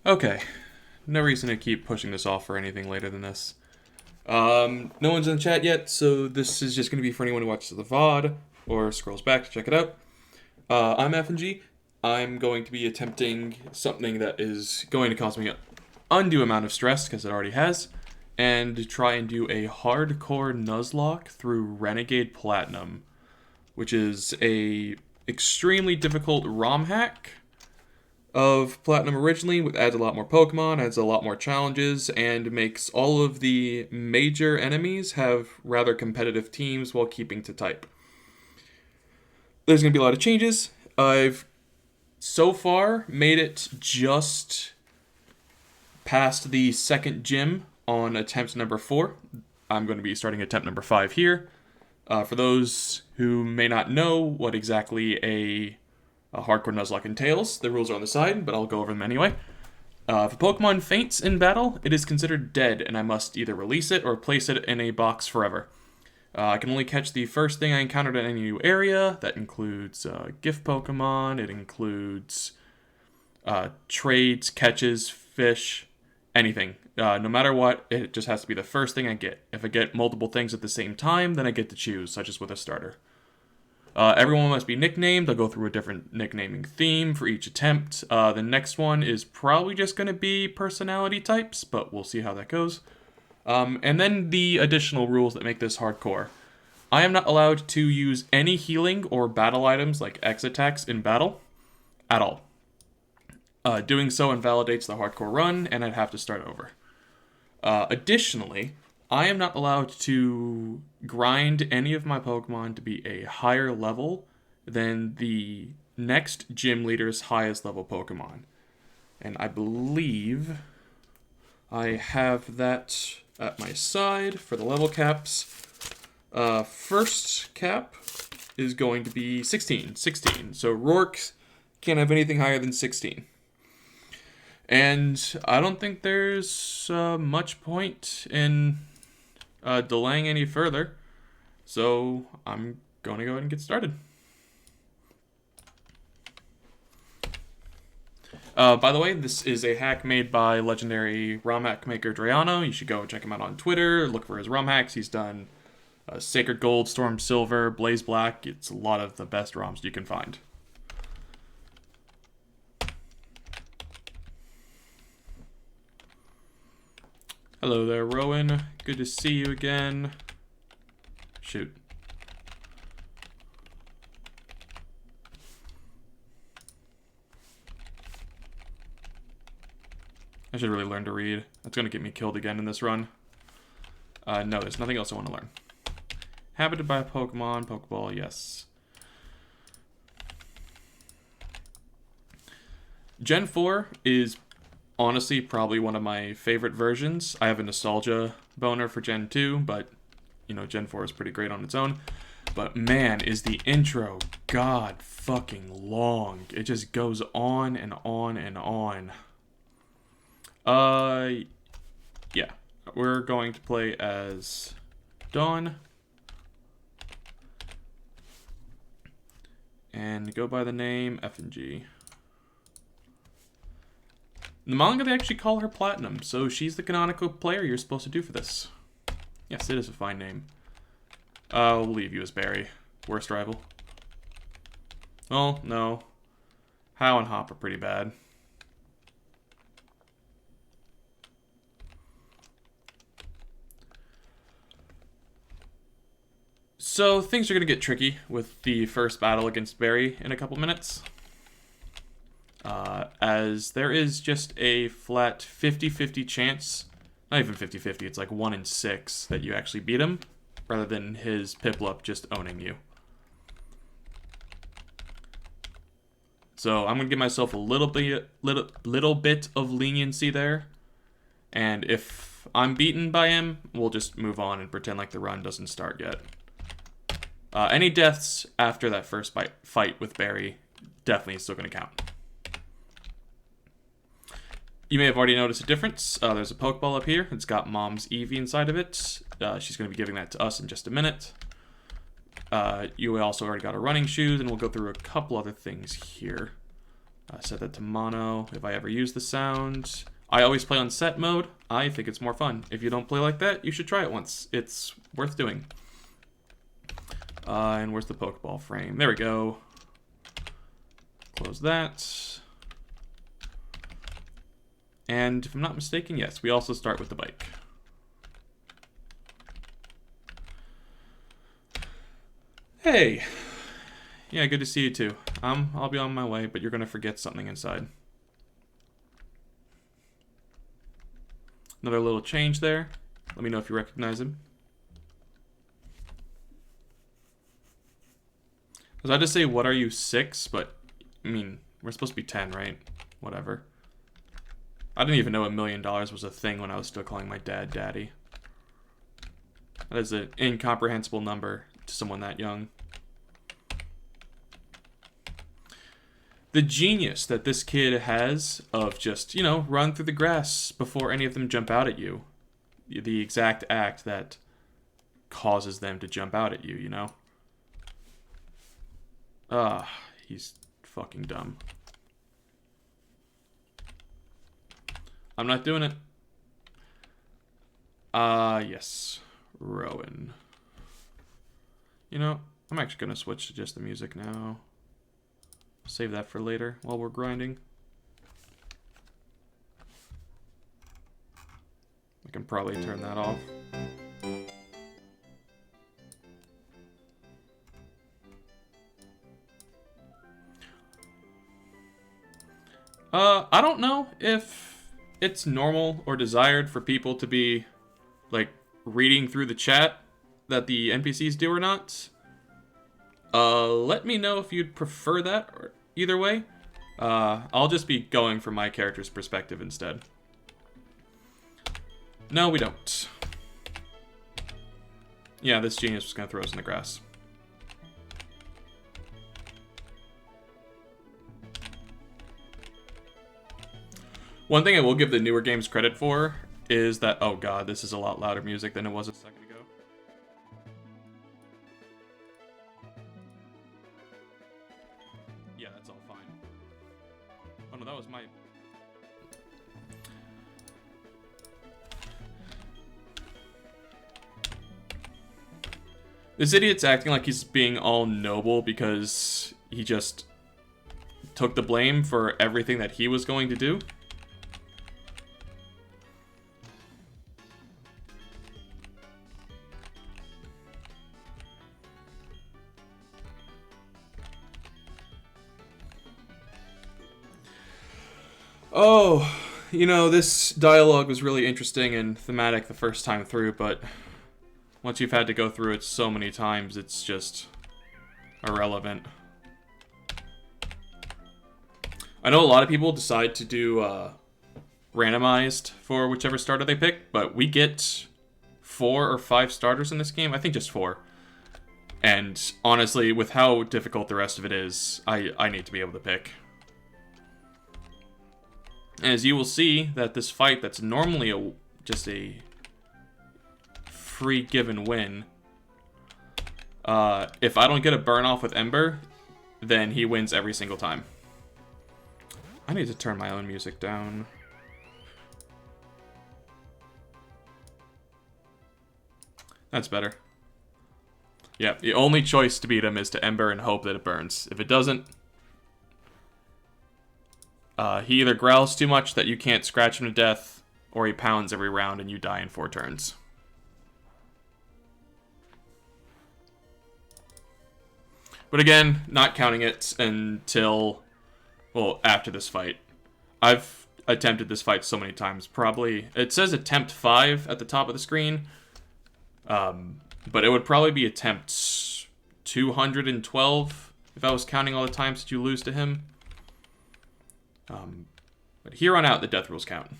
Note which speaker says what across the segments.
Speaker 1: Okay, no reason to keep pushing this off for anything later than this. No one's in the chat yet, so this is just going to be for anyone who watches the VOD or scrolls back to check it out. I'm FNG. I'm going to be attempting something that is going to cause me an undue amount of stress, because it already has, and try and do a hardcore Nuzlocke through Renegade Platinum, which is a extremely difficult ROM hack of Platinum originally, which adds a lot more Pokemon, adds a lot more challenges, and makes all of the major enemies have rather competitive teams while keeping to type. There's going to be a lot of changes. I've so far made it just past the second gym on attempt number 4. I'm going to be starting attempt number 5 here. For those who may not know what exactly a hardcore Nuzlocke entails, the rules are on the side, but I'll go over them anyway. If a Pokemon faints in battle, it is considered dead, and I must either release it or place it in a box forever. I can only catch the first thing I encountered in any new area. That includes gift Pokemon, it includes trades, catches, fish, anything. No matter what, it just has to be the first thing I get. If I get multiple things at the same time, then I get to choose, such as with a starter. Everyone must be nicknamed. I'll go through a different nicknaming theme for each attempt. The next one is probably just going to be personality types, but we'll see how that goes. And then the additional rules that make this hardcore. I am not allowed to use any healing or battle items like X attacks in battle at all. Doing so invalidates the hardcore run, and I'd have to start over. Additionally, I am not allowed to grind any of my Pokemon to be a higher level than the next gym leader's highest level Pokemon. And I believe I have that at my side for the level caps. First cap is going to be 16. So Rourke can't have anything higher than 16. And I don't think there's much point in delaying any further. So I'm going to go ahead and get started. By the way, this is a hack made by legendary ROM hack maker Drayano. You should go check him out on Twitter. Look for his ROM hacks. He's done Sacred Gold, Storm Silver, Blaze Black. It's a lot of the best ROMs you can find. Hello there, Rowan. Good to see you again. Shoot. I should really learn to read. That's going to get me killed again in this run. No, there's nothing else I want to learn. Habited by a Pokemon, Pokeball, yes. Gen 4 is honestly probably one of my favorite versions. I have a nostalgia boner for Gen 2, but, you know, Gen 4 is pretty great on its own. But man, is the intro god fucking long. It just goes on and on and on. Yeah. We're going to play as Dawn. And go by the name FNG. In the manga, they actually call her Platinum, so she's the canonical player you're supposed to do for this. Yes, it is a fine name. I'll leave you as Barry. Worst rival. Oh, no. How and Hop are pretty bad. So, things are going to get tricky with the first battle against Barry in a couple minutes. As there is just a flat 50-50 chance, not even 50-50, it's like 1 in 6 that you actually beat him, rather than his Piplup just owning you. So I'm going to give myself a little bit of leniency there, and if I'm beaten by him, we'll just move on and pretend like the run doesn't start yet. Any deaths after that first fight with Barry definitely still going to count. You may have already noticed a difference. There's a Pokeball up here. It's got Mom's Eevee inside of it. She's going to be giving that to us in just a minute. You also already got a running shoes, and we'll go through a couple other things here. Set that to mono if I ever use the sound. I always play on set mode. I think it's more fun. If you don't play like that, you should try it once. It's worth doing. And where's the Pokeball frame? There we go. Close that. And if I'm not mistaken, yes, we also start with the bike. Hey. Yeah, good to see you too. I'll be on my way, but you're gonna forget something inside. Another little change there. Let me know if you recognize him. I was about to say, what are you, 6? But, I mean, we're supposed to be 10, right? Whatever. I didn't even know $1 million was a thing when I was still calling my dad Daddy. That is an incomprehensible number to someone that young. The genius that this kid has of just, you know, run through the grass before any of them jump out at you. The exact act that causes them to jump out at you, you know? He's fucking dumb. I'm not doing it. Yes. Rowan. You know, I'm actually gonna switch to just the music now. Save that for later while we're grinding. I can probably turn that off. I don't know if it's normal or desired for people to be, like, reading through the chat that the NPCs do or not. Let me know if you'd prefer that, or either way. I'll just be going from my character's perspective instead. No, we don't. Yeah, this genius was gonna throw us in the grass. One thing I will give the newer games credit for is that, oh god, this is a lot louder music than it was a second ago. Yeah, that's all fine. Oh no, that was my... This idiot's acting like he's being all noble because he just took the blame for everything that he was going to do. Oh, you know, this dialogue was really interesting and thematic the first time through, but once you've had to go through it so many times, it's just irrelevant. I know a lot of people decide to do randomized for whichever starter they pick, but we get 4 or 5 starters in this game. I think just 4. And honestly, with how difficult the rest of it is, I need to be able to pick. As you will see, that this fight that's normally just a free given win, if I don't get a burn off with Ember, then he wins every single time. I need to turn my own music down. That's better. Yeah, the only choice to beat him is to Ember and hope that it burns. If it doesn't, he either growls too much that you can't scratch him to death, or he pounds every round and you die in 4 turns. But again, not counting it until, well, after this fight. I've attempted this fight so many times, probably, it says attempt 5 at the top of the screen, but it would probably be attempt 212 if I was counting all the times that you lose to him. But here on out, the death rules count.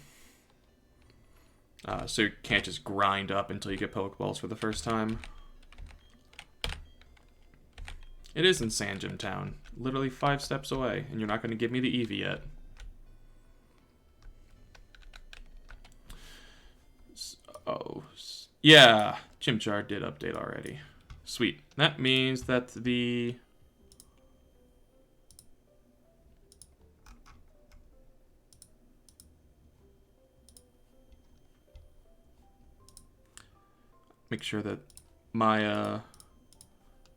Speaker 1: So you can't just grind up until you get Pokeballs for the first time. It is in Sandgem Town. Literally 5 steps away, and you're not going to give me the Eevee yet. Oh, yeah, Chimchar did update already. Sweet. That means that the... make sure that my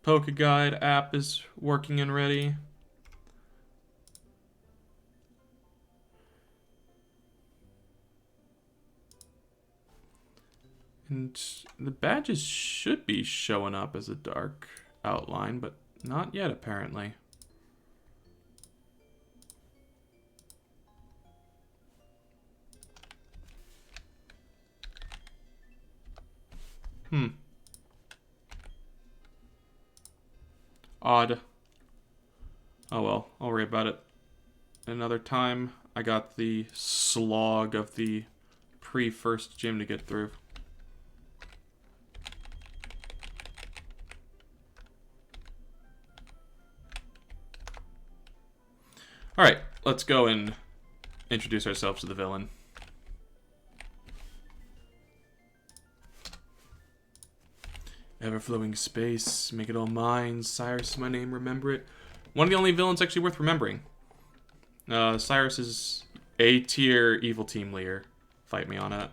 Speaker 1: Poke Guide app is working and ready. And the badges should be showing up as a dark outline, but not yet apparently. Odd. Oh well, I'll worry about it another time. I got the slog of the pre-first gym to get through. Alright, let's go and introduce ourselves to the villain. Ever-flowing space, make it all mine. Cyrus is my name, remember it. One of the only villains actually worth remembering. Cyrus is A-tier evil team leader. Fight me on it.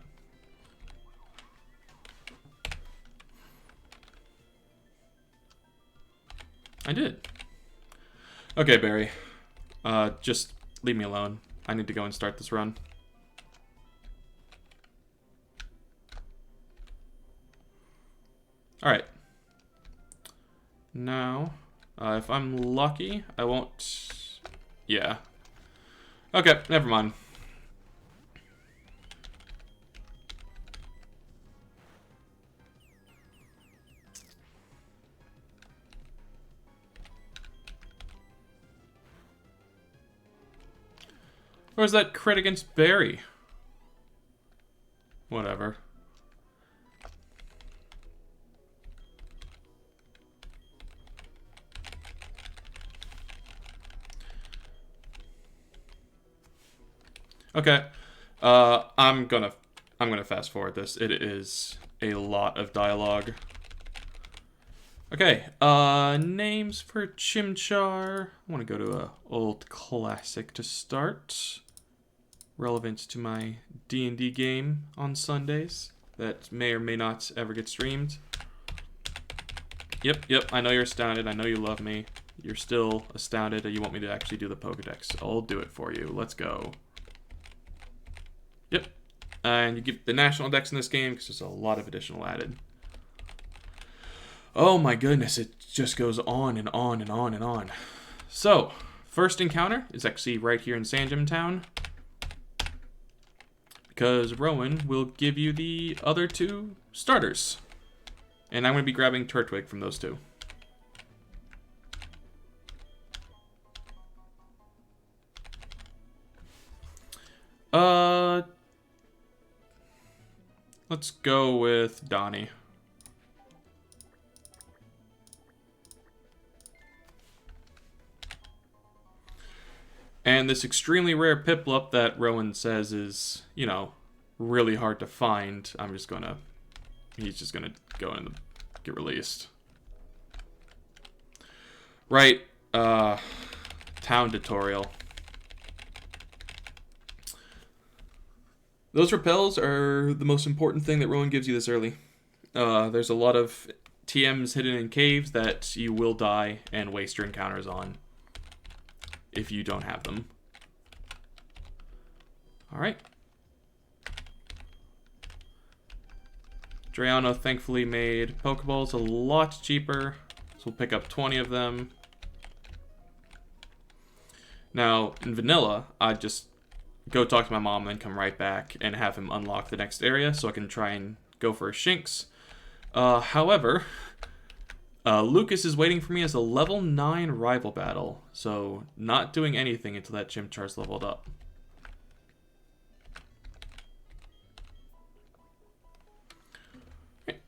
Speaker 1: I did. Okay, Barry. Just leave me alone. I need to go and start this run. Alright. Now, if I'm lucky, I won't... Yeah. Okay, never mind. Where's that crit against Barry? Whatever. Okay. I'm gonna fast forward this. It is a lot of dialogue. Okay, names for Chimchar. I want to go to a old classic to start. Relevant to my D&D game on Sundays that may or may not ever get streamed. Yep, I know you're astounded. I know you love me. You're still astounded that you want me to actually do the Pokedex. I'll do it for you. Let's go. Yep. And you get the national dex in this game because there's a lot of additional added. Oh my goodness, it just goes on and on and on and on. So, first encounter is actually right here in Sandgem Town. Because Rowan will give you the other two starters. And I'm going to be grabbing Turtwig from those two. Let's go with Donnie. And this extremely rare Piplup that Rowan says is, you know, really hard to find. He's just gonna go and get released. Right, town tutorial. Those repels are the most important thing that Rowan gives you this early. There's a lot of TMs hidden in caves that you will die and waste your encounters on if you don't have them. Alright. Drayano thankfully made Pokeballs a lot cheaper, so we'll pick up 20 of them. Now, in Vanilla, I'd just go talk to my mom and then come right back and have him unlock the next area so I can try and go for a Shinx. However, Lucas is waiting for me as a level 9 rival battle, so not doing anything until that Chimchar's leveled up. Okay.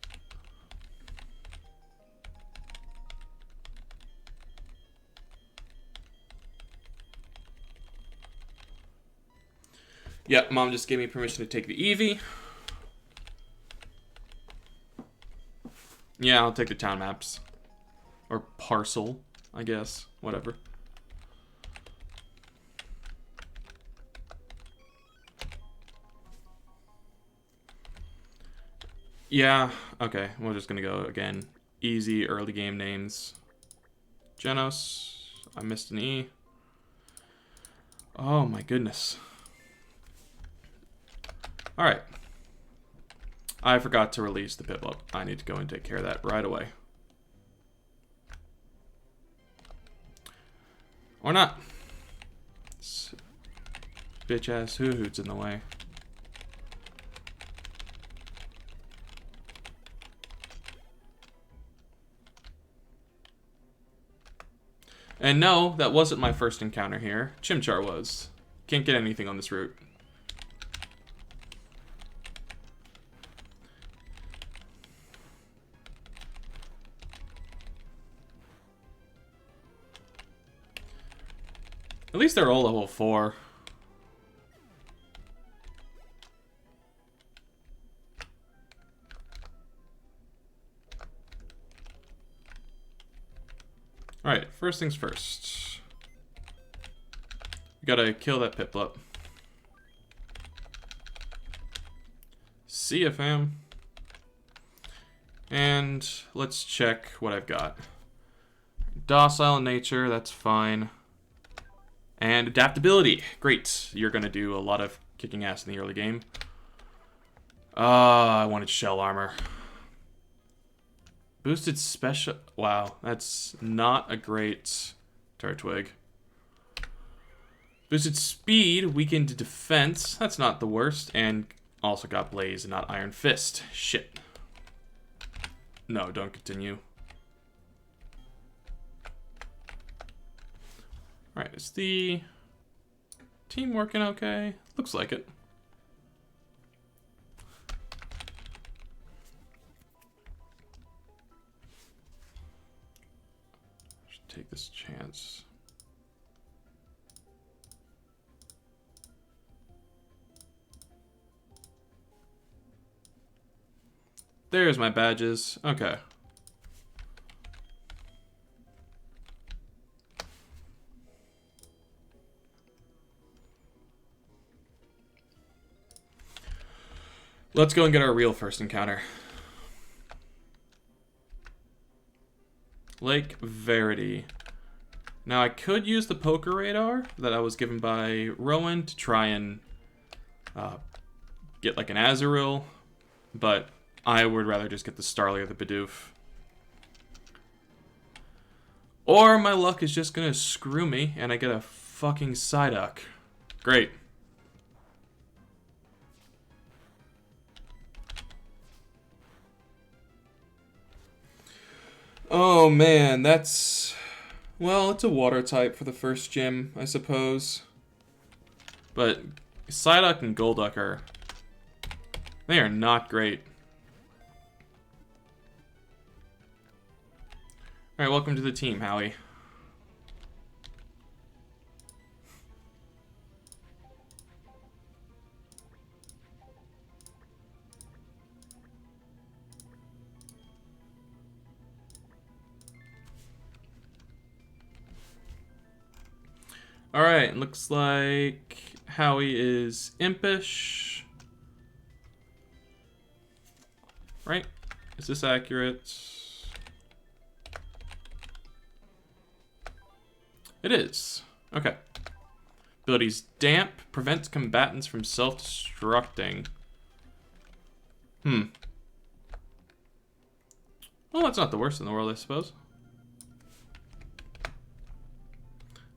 Speaker 1: Yep, Mom just gave me permission to take the Eevee. Yeah, I'll take the town maps. Or parcel, I guess. Whatever. Yeah, Okay, we're just gonna go again. Easy early game names. Genos. I missed an E. Oh my goodness. Alright. I forgot to release the Piplup. I need to go and take care of that right away. Or not. Bitch ass hoo-hoots in the way. And no, that wasn't my first encounter here. Chimchar was. Can't get anything on this route. At least they're all level 4. Alright, first things first. We gotta kill that Piplup. See ya, fam. And let's check what I've got. Docile in nature, that's fine. And adaptability. Great. You're gonna do a lot of kicking ass in the early game. I wanted shell armor. Boosted special... Wow, that's not a great Turtwig. Boosted speed, weakened defense. That's not the worst. And also got Blaze and not Iron Fist. Shit. No, don't continue. Alright, is the team working okay? Looks like it. Take this chance. There's my badges. Okay. Let's go and get our real first encounter. Lake Verity. Now I could use the poker radar that I was given by Rowan to try and get like an Azurill, but I would rather just get the Starly or the Bidoof. Or my luck is just gonna screw me and I get a fucking Psyduck. Great. Oh man, that's... Well, it's a water type for the first gym, I suppose. But Psyduck and Golduck are... They are not great. Alright, welcome to the team, Howie. Alright, looks like Howie is impish. Right? Is this accurate? It is. Okay. Abilities damp, prevents combatants from self-destructing. Well, that's not the worst in the world, I suppose.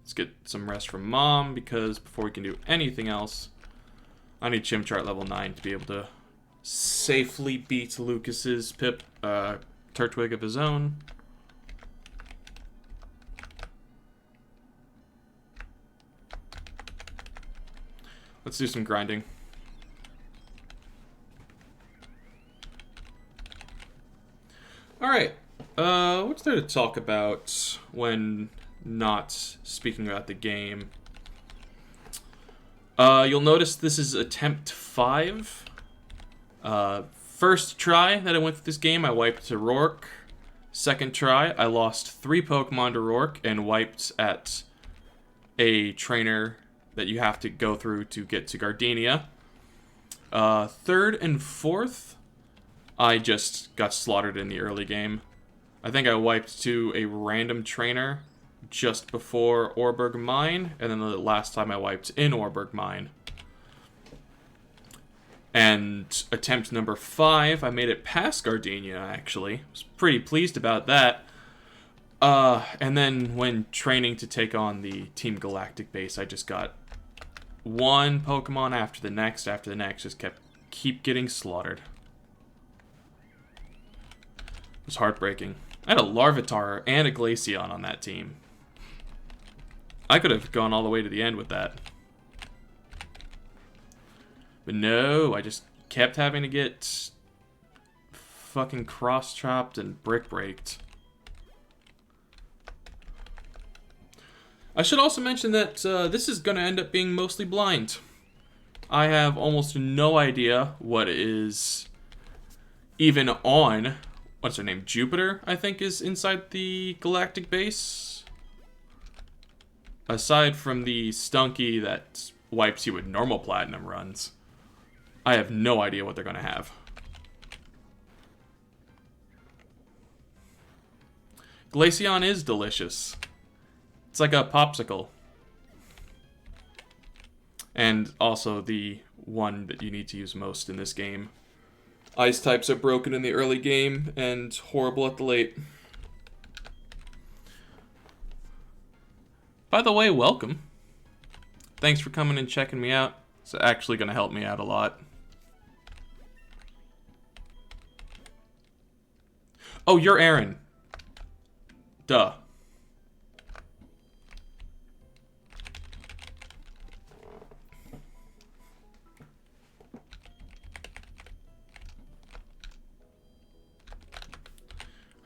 Speaker 1: Let's get some rest from Mom, because before we can do anything else, I need Chimchar at level 9 to be able to safely beat Lucas's Turtwig of his own. Let's do some grinding. Alright, what's there to talk about when not speaking about the game? You'll notice this is attempt 5. First try that I went through this game, I wiped to Rourke. Second try, I lost 3 Pokemon to Rourke and wiped at a trainer that you have to go through to get to Gardenia. Third and fourth, I just got slaughtered in the early game. I think I wiped to a random trainer just before Orberg Mine, and then the last time I wiped in Orberg Mine. And attempt number 5, I made it past Gardenia, actually. Was pretty pleased about that. And then when training to take on the Team Galactic base, I just got one Pokemon after the next, just keep getting slaughtered. It was heartbreaking. I had a Larvitar and a Glaceon on that team. I could have gone all the way to the end with that. But no, I just kept having to get fucking cross-chopped and brick-breaked. I should also mention that this is going to end up being mostly blind. I have almost no idea what is even on, what's her name, Jupiter, I think is inside the Galactic base. Aside from the Stunky that wipes you with normal Platinum runs, I have no idea what they're going to have. Glaceon is delicious. It's like a popsicle. And also the one that you need to use most in this game. Ice types are broken in the early game and horrible at the late. By the way, welcome. Thanks for coming and checking me out. It's actually going to help me out a lot. Oh, you're Aaron. Duh.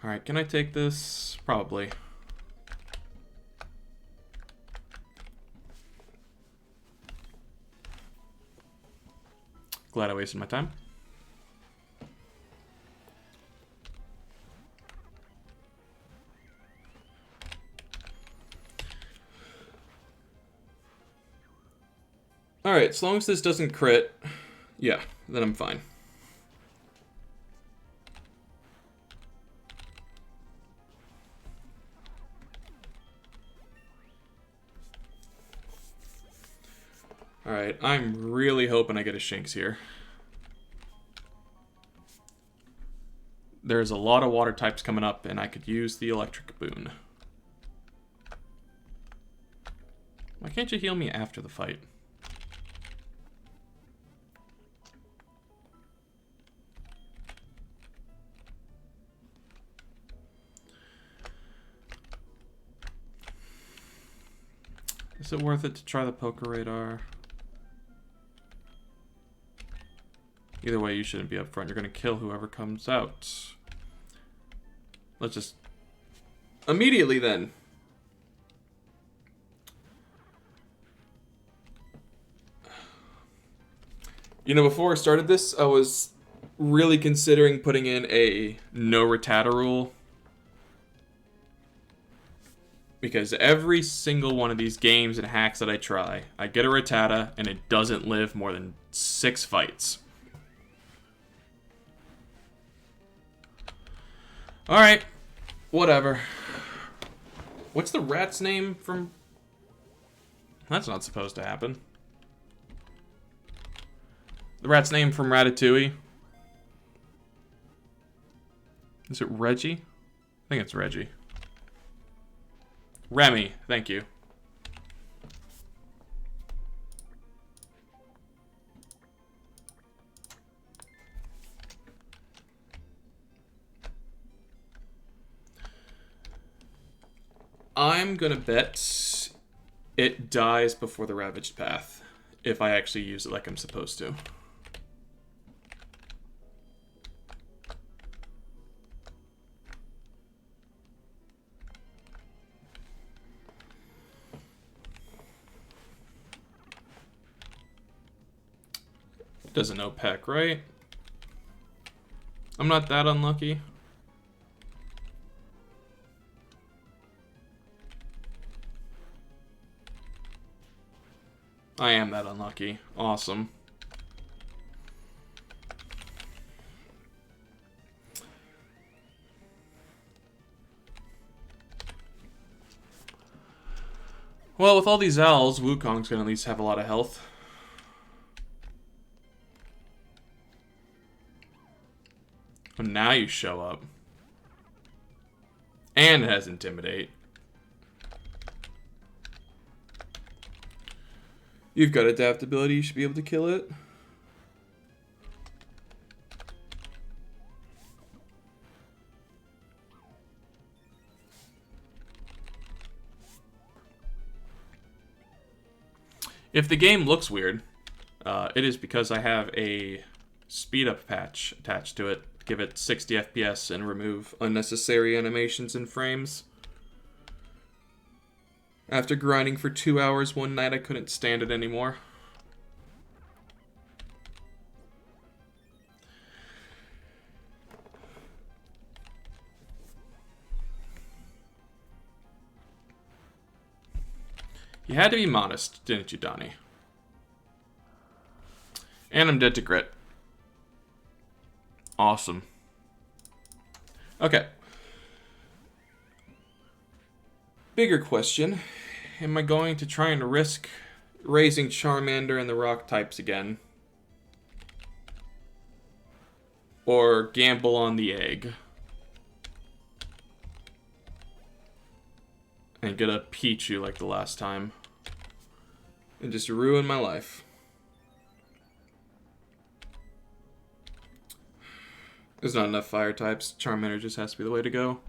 Speaker 1: Alright, can I take this? Probably. Glad I wasted my time. Alright, as long as this doesn't crit, yeah, then I'm fine. Alright, I'm really hoping I get a Shinx here. There's a lot of water types coming up, and I could use the electric boon. Why can't you heal me after the fight? Is it worth it to try the Poker Radar? Either way, you shouldn't be up front. You're going to kill whoever comes out. Let's just... Immediately, then. You know, before I started this, I was really considering putting in a no Rattata rule. Because every single one of these games and hacks that I try, I get a Rattata, and it doesn't live more than 6 fights. Alright, whatever. What's the rat's name from... That's not supposed to happen. The rat's name from Ratatouille. Is it Reggie? I think it's Reggie. Remy, thank you. I'm gonna bet it dies before the Ravaged Path, if I actually use it like I'm supposed to. It doesn't know Peck, right? I'm not that unlucky. I am that unlucky. Awesome. Well, with all these owls, Wukong's gonna at least have a lot of health. Oh, now you show up. And it has Intimidate. You've got adaptability, you should be able to kill it. If the game looks weird, it is because I have a speed up patch attached to it. Give it 60 FPS and remove unnecessary animations and frames. After grinding for 2 hours one night, I couldn't stand it anymore. You had to be modest, didn't you, Donnie? And I'm dead to grit. Awesome. Okay. Bigger question. Am I going to try and risk raising Charmander and the rock types again? Or gamble on the egg? And get a Pichu like the last time. And just ruin my life. There's not enough fire types. Charmander just has to be the way to go.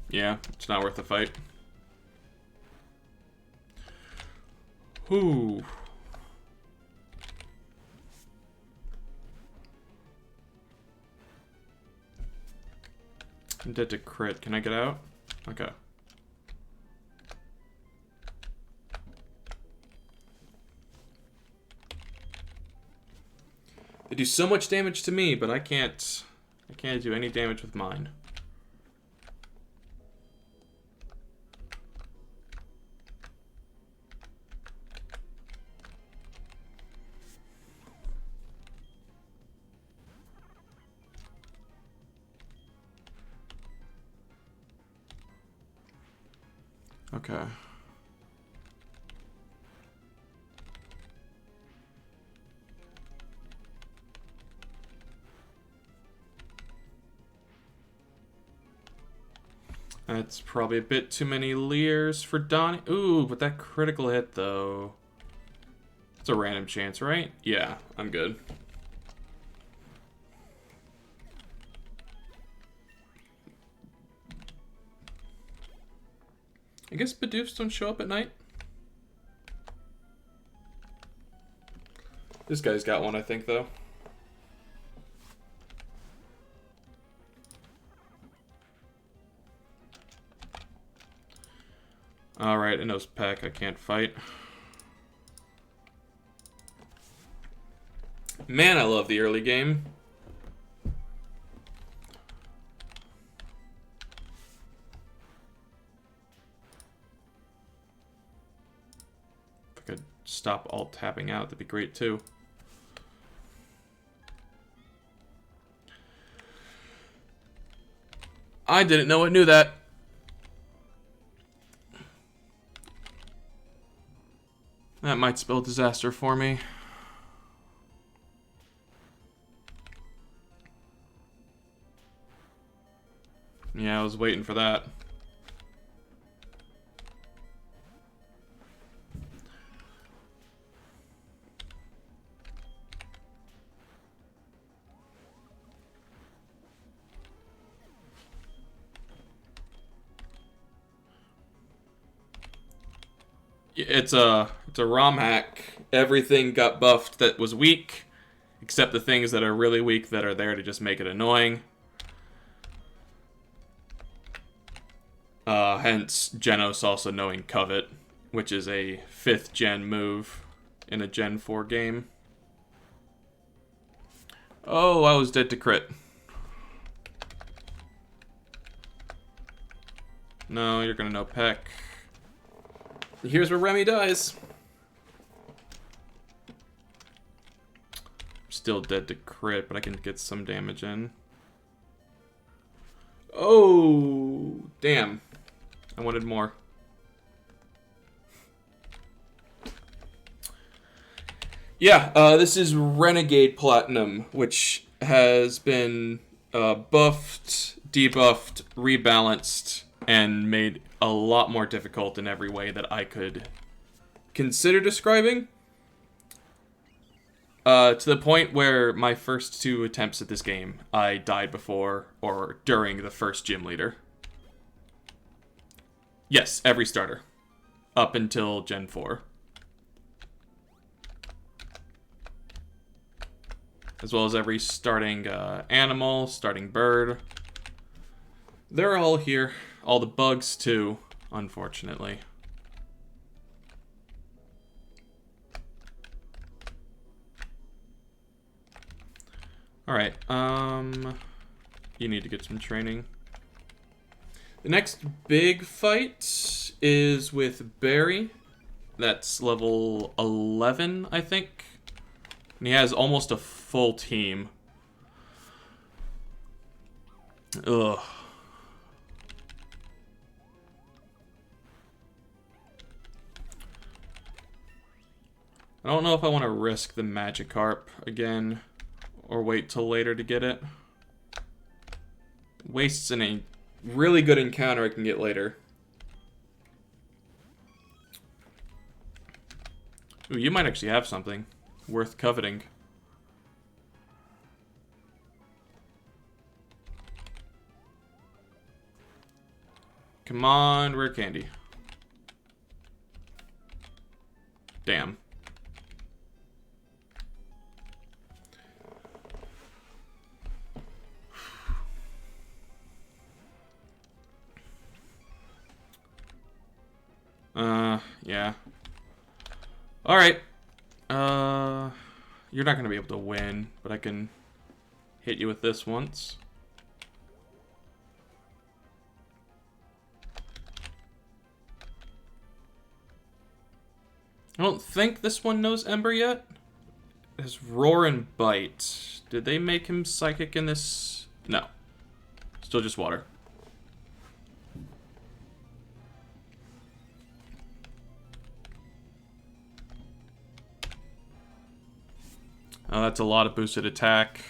Speaker 1: Yeah, it's not worth the fight. Ooh. I'm dead to crit. Can I get out? Okay. They do so much damage to me, but I can't do any damage with mine. Okay. That's probably a bit too many Leers for Donnie. Ooh, but that critical hit, though. It's a random chance, right? Yeah, I'm good. I guess Bidoofs don't show up at night. This guy's got one, I think, though. Alright, a nose pack I can't fight. Man, I love the early game. If I could stop alt tapping out, that'd be great too. I didn't know it knew that. That might spell disaster for me. Yeah, I was waiting for that. It's a ROM hack. Everything got buffed that was weak, except the things that are really weak that are there to just make it annoying. Hence, Genos also knowing Covet, which is a 5th gen move in a Gen 4 game. Oh, I was dead to crit. No, you're gonna no peck. Here's where Remy dies. Still dead to crit, but I can get some damage in. Oh, damn. I wanted more. Yeah, this is Renegade Platinum, which has been buffed, debuffed, rebalanced, and made a lot more difficult in every way that I could consider describing. To the point where my first 2 attempts at this game, I died before or during the first gym leader. Yes, every starter. Up until Gen 4. As well as every starting animal, starting bird. They're all here. All the bugs, too, unfortunately. Alright, you need to get some training. The next big fight is with Barry. That's level 11, I think. And he has almost a full team. Ugh. I don't know if I want to risk the Magikarp again, or wait till later to get it. Wastes a really good encounter I can get later. Ooh, you might actually have something worth coveting. Come on, rare candy. Damn. Yeah. Alright. You're not gonna be able to win, but I can hit you with this once. I don't think this one knows Ember yet. His Roar and Bite. Did they make him Psychic in this? No. Still just water. Oh, that's a lot of boosted attack.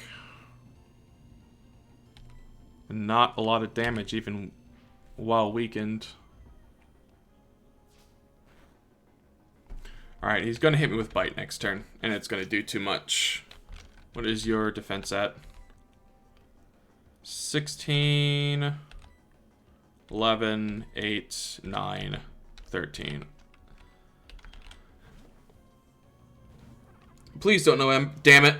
Speaker 1: And not a lot of damage, even while weakened. Alright, he's going to hit me with Bite next turn, and it's going to do too much. What is your defense at? 16, 11, 8, 9, 13. Please don't know him. Damn it.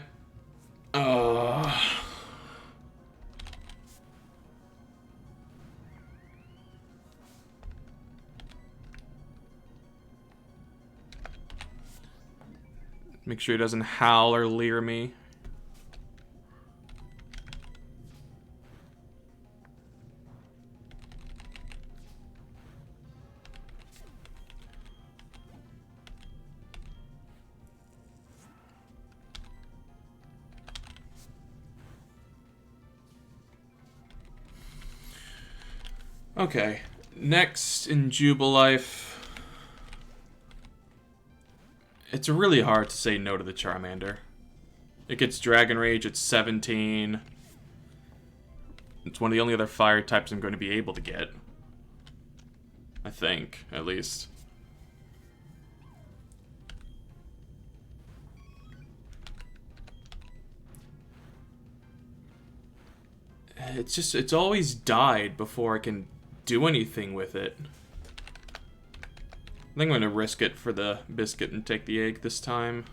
Speaker 1: Make sure he doesn't howl or leer me. Okay, next in Jubilife. It's really hard to say no to the Charmander. It gets Dragon Rage at 17. It's one of the only other fire types I'm going to be able to get. I think, at least. It's always died before I can do anything with it. I think I'm going to risk it for the biscuit and take the egg this time.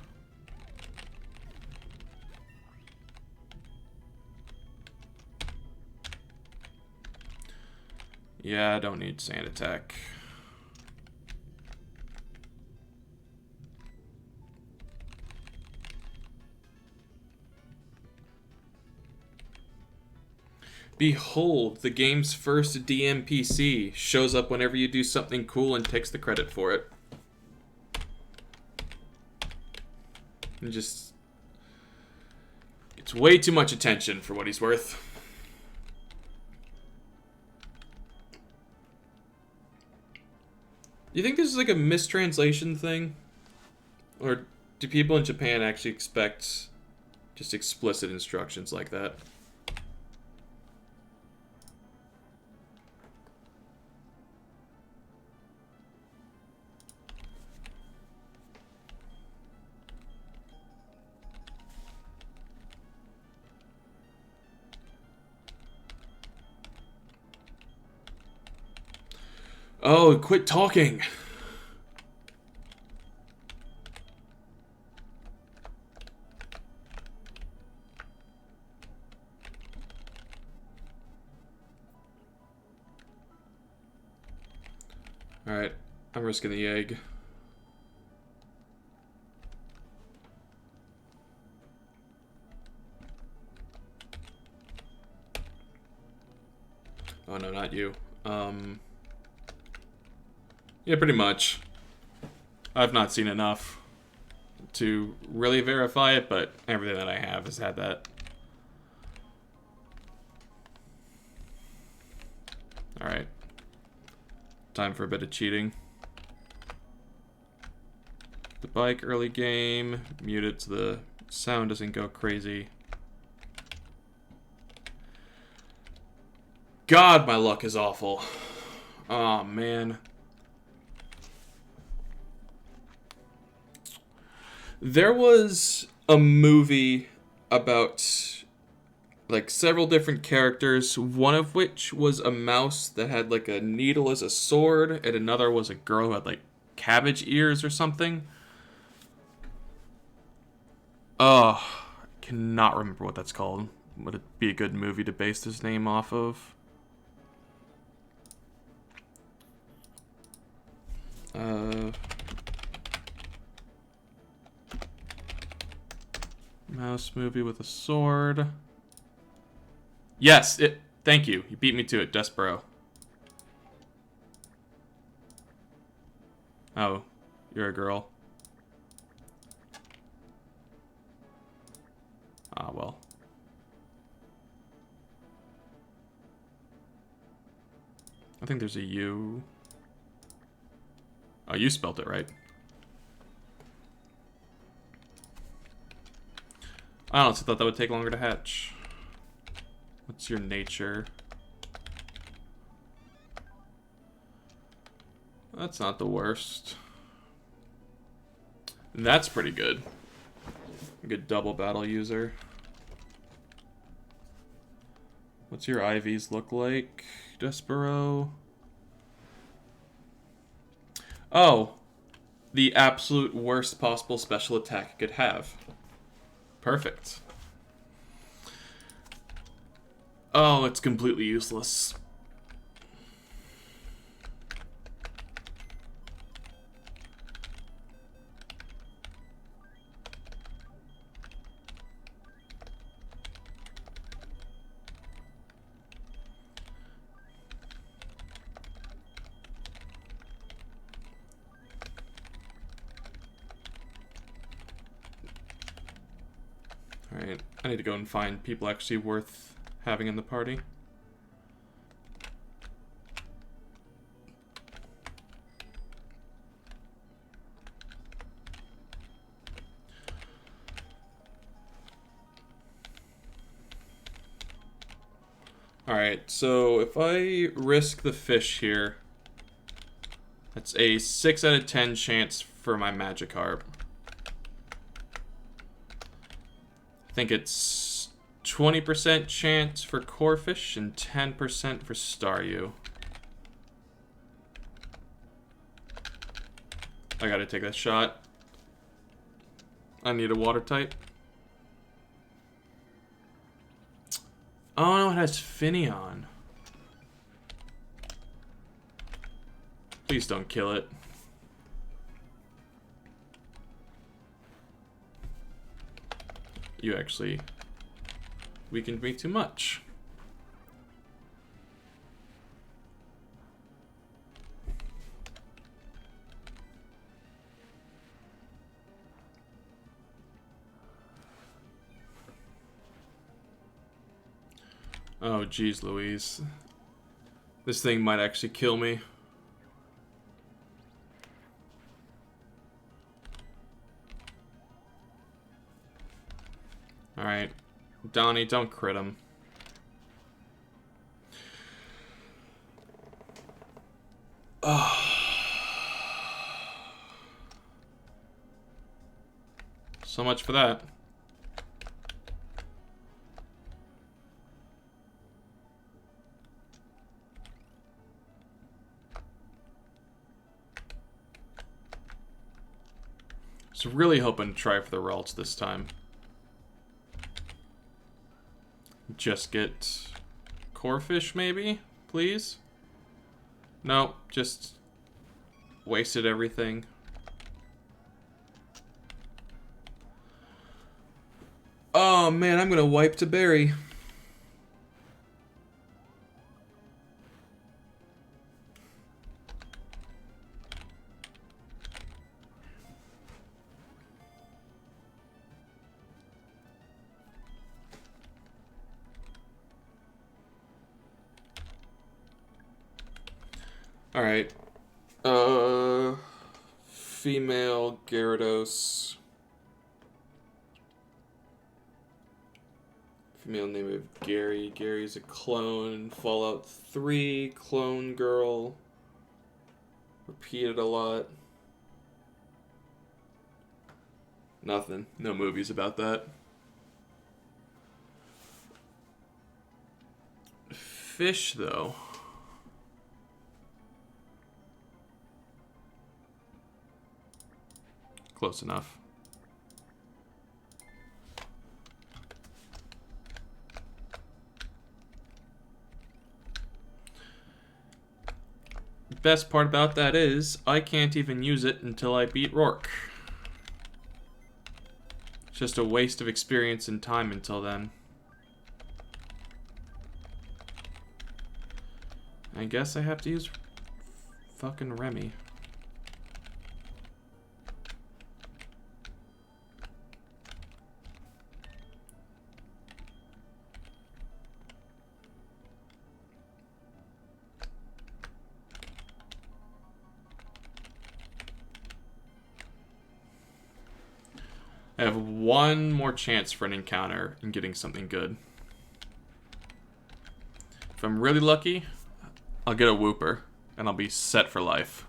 Speaker 1: Yeah, I don't need Sand Attack. Behold, the game's first DMPC shows up whenever you do something cool and takes the credit for it. And just... it's way too much attention for what he's worth. Do you think this is like a mistranslation thing? Or do people in Japan actually expect just explicit instructions like that? Oh, quit talking! Alright, I'm risking the egg. Oh no, not you. Yeah, pretty much. I've not seen enough to really verify it, but everything that I have has had that. Alright. Time for a bit of cheating. The bike early game. Mute it so the sound doesn't go crazy. God, my luck is awful. Oh, man. There was a movie about like several different characters, one of which was a mouse that had like a needle as a sword, and another was a girl who had like cabbage ears or something. Oh, I cannot remember what that's called. Would it be a good movie to base this name off of? Mouse movie with a sword. Yes, it. Thank you. You beat me to it, Despero. Oh, you're a girl. Ah, well. I think there's a U. Oh, you spelt it right. I honestly thought that would take longer to hatch. What's your nature? That's not the worst. That's pretty good. A good double battle user. What's your IVs look like, Despero? Oh, the absolute worst possible special attack it could have. Perfect. Oh, it's completely useless. Alright, I need to go and find people actually worth having in the party. Alright, so if I risk the fish here, that's a 6 out of 10 chance for my Magikarp. I think it's 20% chance for Corphish and 10% for Staryu. I gotta take that shot. I need a water type. Oh no, it has Finneon. Please don't kill it. You actually weakened me too much. Oh, geez, Louise. This thing might actually kill me. Alright. Donnie, don't crit him. So much for that. I was really hoping to try for the Ralts this time. Just get Corefish, maybe? Please? No, just wasted everything. Oh man, I'm gonna wipe to Barry. Alright. Female Gyarados. Female name of Gary. Gary's a clone. Fallout 3, clone girl. Repeated a lot. Nothing. No movies about that. Fish, though. Close enough. Best part about that is, I can't even use it until I beat Rourke. It's just a waste of experience and time until then. I guess I have to use fucking Remy. I have one more chance for an encounter and getting something good. If I'm really lucky, I'll get a Wooper, and I'll be set for life.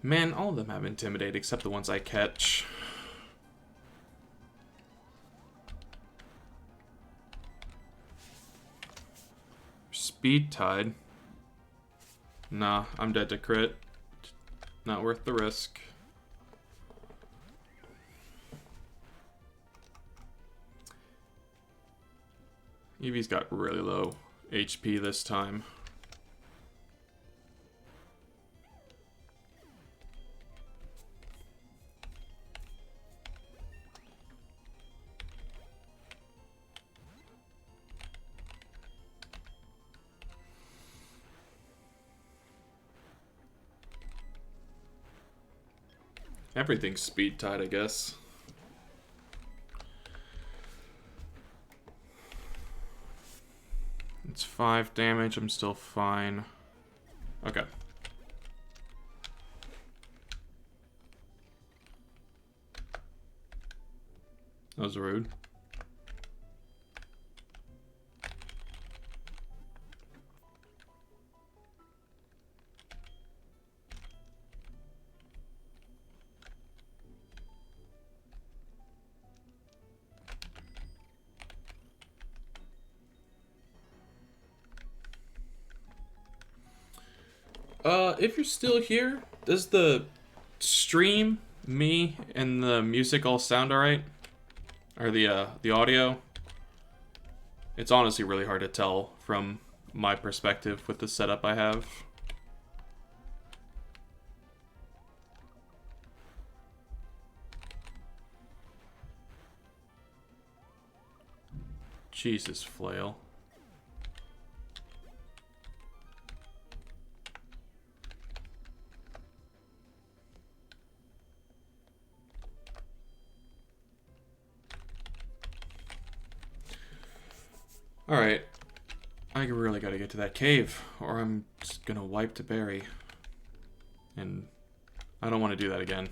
Speaker 1: Man, all of them have Intimidate except the ones I catch. Speed Tide. Nah, I'm dead to crit. Not worth the risk. Eevee's got really low HP this time. Everything's speed tied, I guess. It's 5 damage, I'm still fine. Okay. That was rude. If you're still here, does the stream, me, and the music all sound alright? Or the audio? It's honestly really hard to tell from my perspective with the setup I have. Jesus, flail. Alright. I really gotta get to that cave, or I'm just gonna wipe to bury. And I don't want to do that again.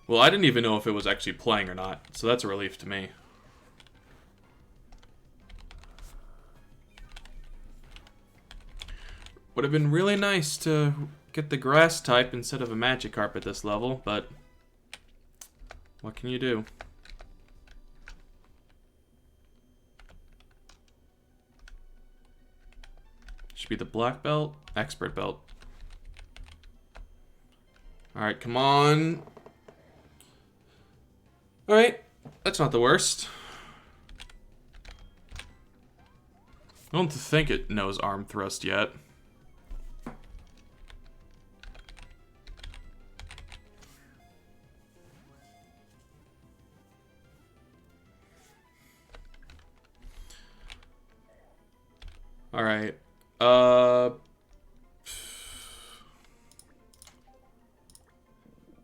Speaker 1: Well, I didn't even know if it was actually playing or not, so that's a relief to me. Would have been really nice to get the grass type instead of a magic carpet this level, but what can you do? Should be the black belt, expert belt. Alright, come on. Alright, that's not the worst. I don't think it knows arm thrust yet. Alright.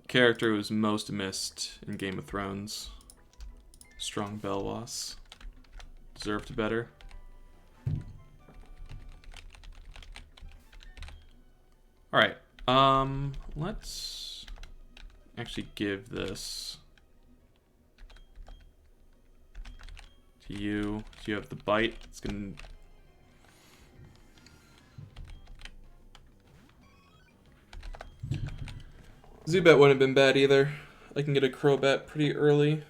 Speaker 1: Character who's most missed in Game of Thrones. Strong Belwas. Deserved better. Alright. Let's actually give this to you. So you have the bite. It's gonna... Zubat wouldn't have been bad either. I can get a Crobat pretty early.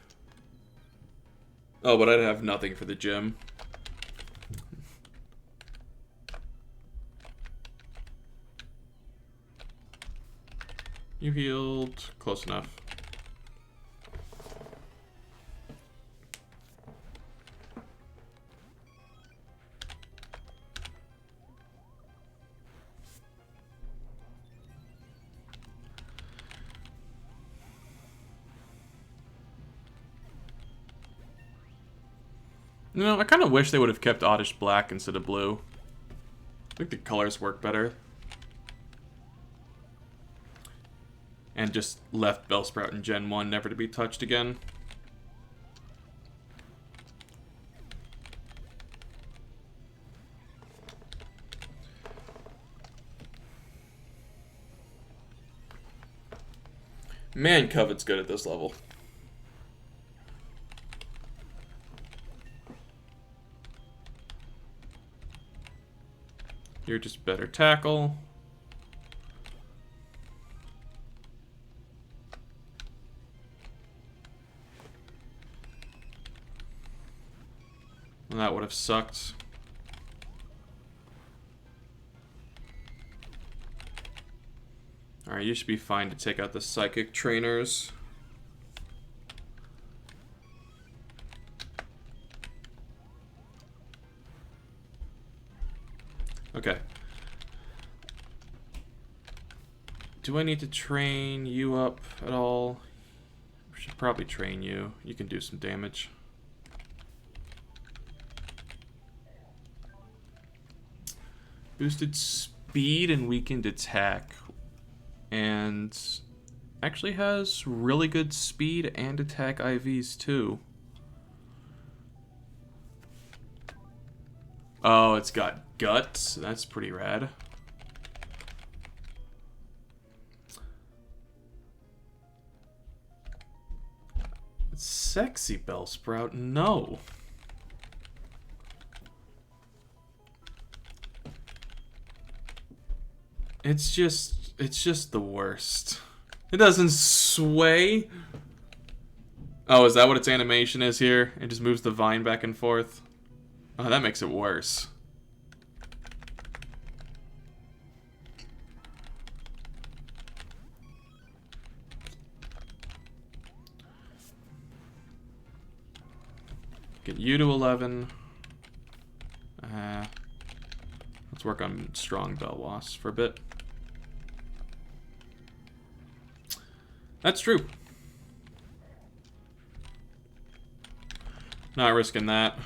Speaker 1: Oh, but I'd have nothing for the gym. You healed. Close enough. You know, I kind of wish they would have kept Oddish black instead of blue. I think the colors work better. And just left Bellsprout in Gen 1 never to be touched again. Man, Covet's good at this level. You're just better tackle. And that would have sucked. Alright, you should be fine to take out the psychic trainers. Okay. Do I need to train you up at all? I should probably train you. You can do some damage. Boosted speed and weakened attack. And actually has really good speed and attack IVs too. Oh, it's got guts. That's pretty rad. Sexy Bellsprout, no. It's just the worst. It doesn't sway. Oh, is that what its animation is here? It just moves the vine back and forth. Oh, that makes it worse. Get you to 11. Let's work on strong Belwas for a bit. That's true. Not risking that.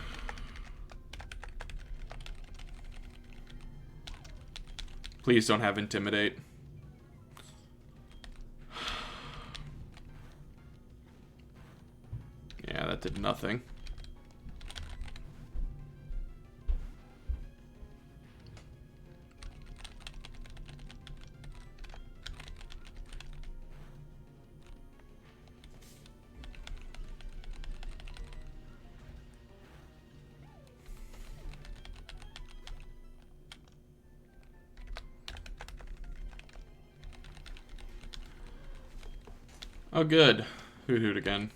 Speaker 1: Please don't have Intimidate. Yeah, that did nothing. Oh, good. Hoot hoot again.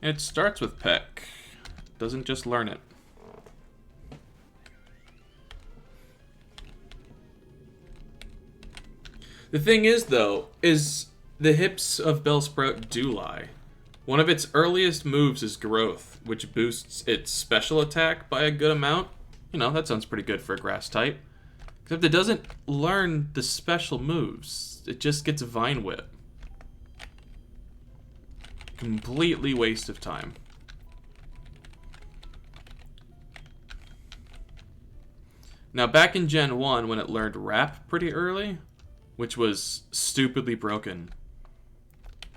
Speaker 1: It starts with Peck. Doesn't just learn it. The thing is, though, is the hips of Bellsprout do lie. One of its earliest moves is Growth, which boosts its special attack by a good amount. You know, that sounds pretty good for a grass type. Except it doesn't learn the special moves. It just gets Vine Whip. Completely waste of time. Now, back in Gen 1, when it learned Wrap pretty early, which was stupidly broken,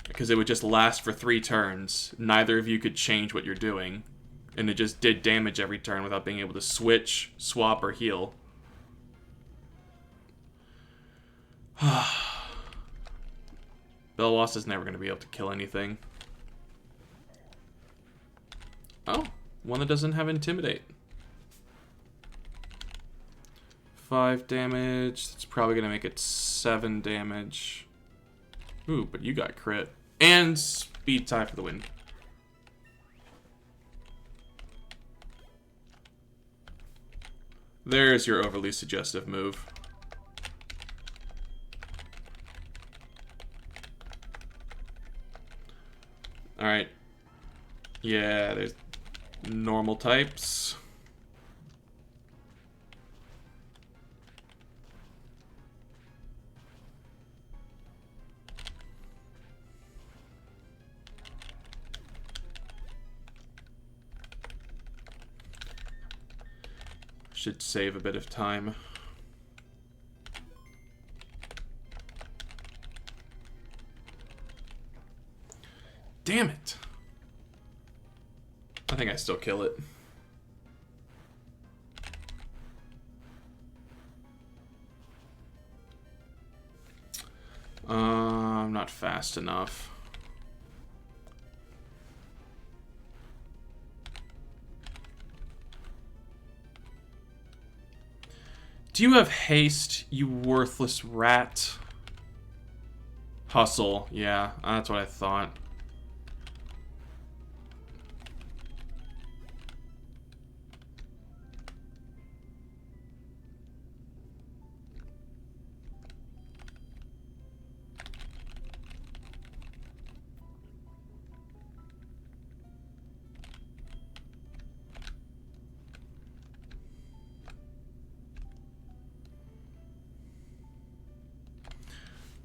Speaker 1: because it would just last for 3 turns, neither of you could change what you're doing, and it just did damage every turn without being able to switch, swap, or heal. Belwas is never going to be able to kill anything. Oh, one that doesn't have Intimidate. 5 damage. That's probably going to make it 7 damage. Ooh, but you got crit. And speed tie for the win. There's your overly suggestive move. Alright. Yeah, there's normal types. Should save a bit of time. Damn it. I think I still kill it. I'm not fast enough. Do you have haste, you worthless rat? Hustle, yeah, that's what I thought.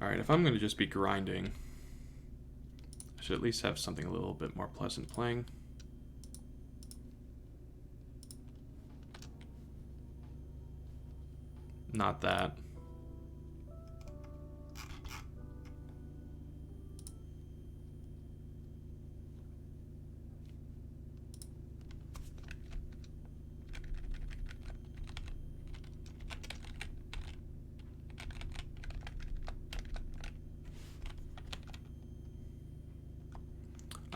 Speaker 1: Alright, if I'm going to just be grinding, I should at least have something a little bit more pleasant playing. Not that.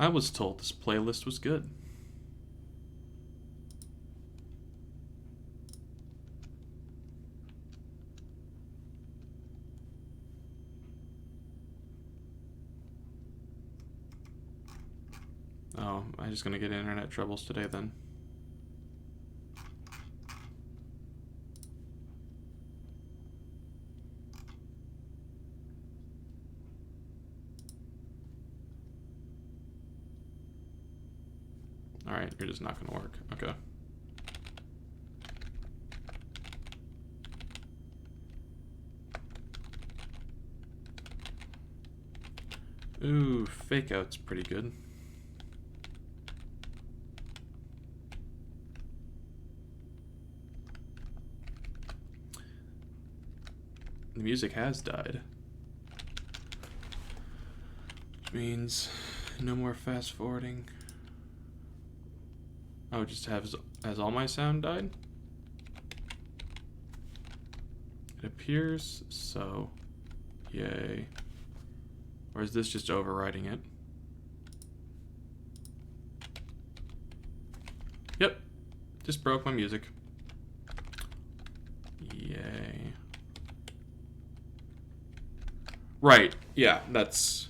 Speaker 1: I was told this playlist was good. Oh, I'm just gonna get internet troubles today then. Alright, you're just not gonna work. Okay. Ooh, fake out's pretty good. The music has died. Which means no more fast forwarding. Oh, just has all my sound died? It appears so. Yay. Or is this just overriding it? Yep. Just broke my music. Yay. Right. Yeah, that's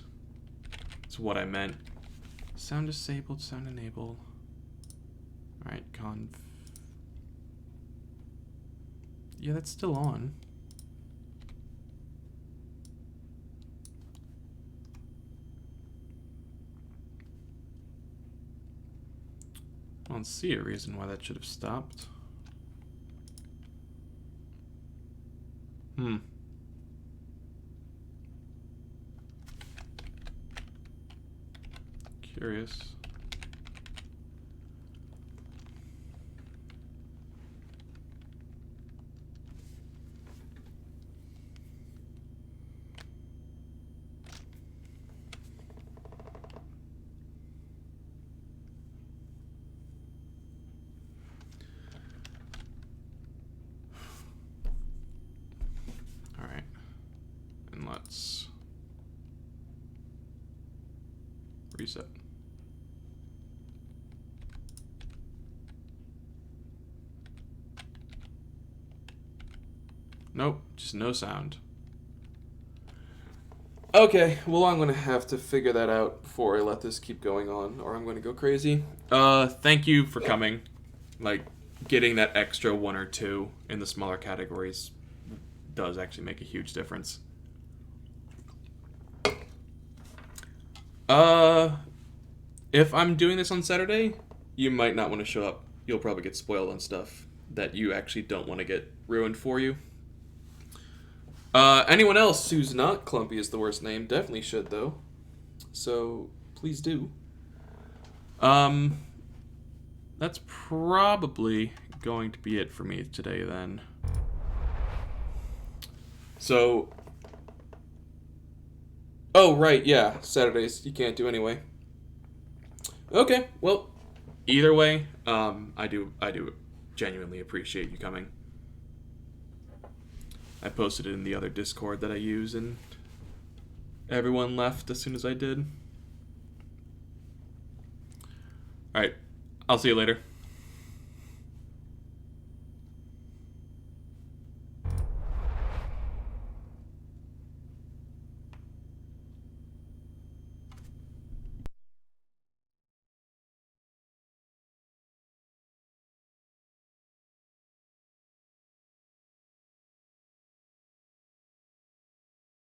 Speaker 1: what I meant. Sound disabled, sound enabled. Alright, yeah, that's still on. I don't see a reason why that should have stopped. Curious. Alright. And let's reset. Nope, just no sound. Okay, well I'm gonna have to figure that out before I let this keep going on, or I'm gonna go crazy. Thank you for coming. Like, getting that extra 1 or 2 in the smaller categories does actually make a huge difference. If I'm doing this on Saturday, you might not want to show up. You'll probably get spoiled on stuff that you actually don't want to get ruined for you. Anyone else who's not Clumpy is the worst name definitely should, though. So, please do. That's probably going to be it for me today, then. So... Oh, right, yeah. Saturdays you can't do anyway. Okay, well, either way, I do genuinely appreciate you coming. I posted it in the other Discord that I use, and everyone left as soon as I did. Alright, I'll see you later.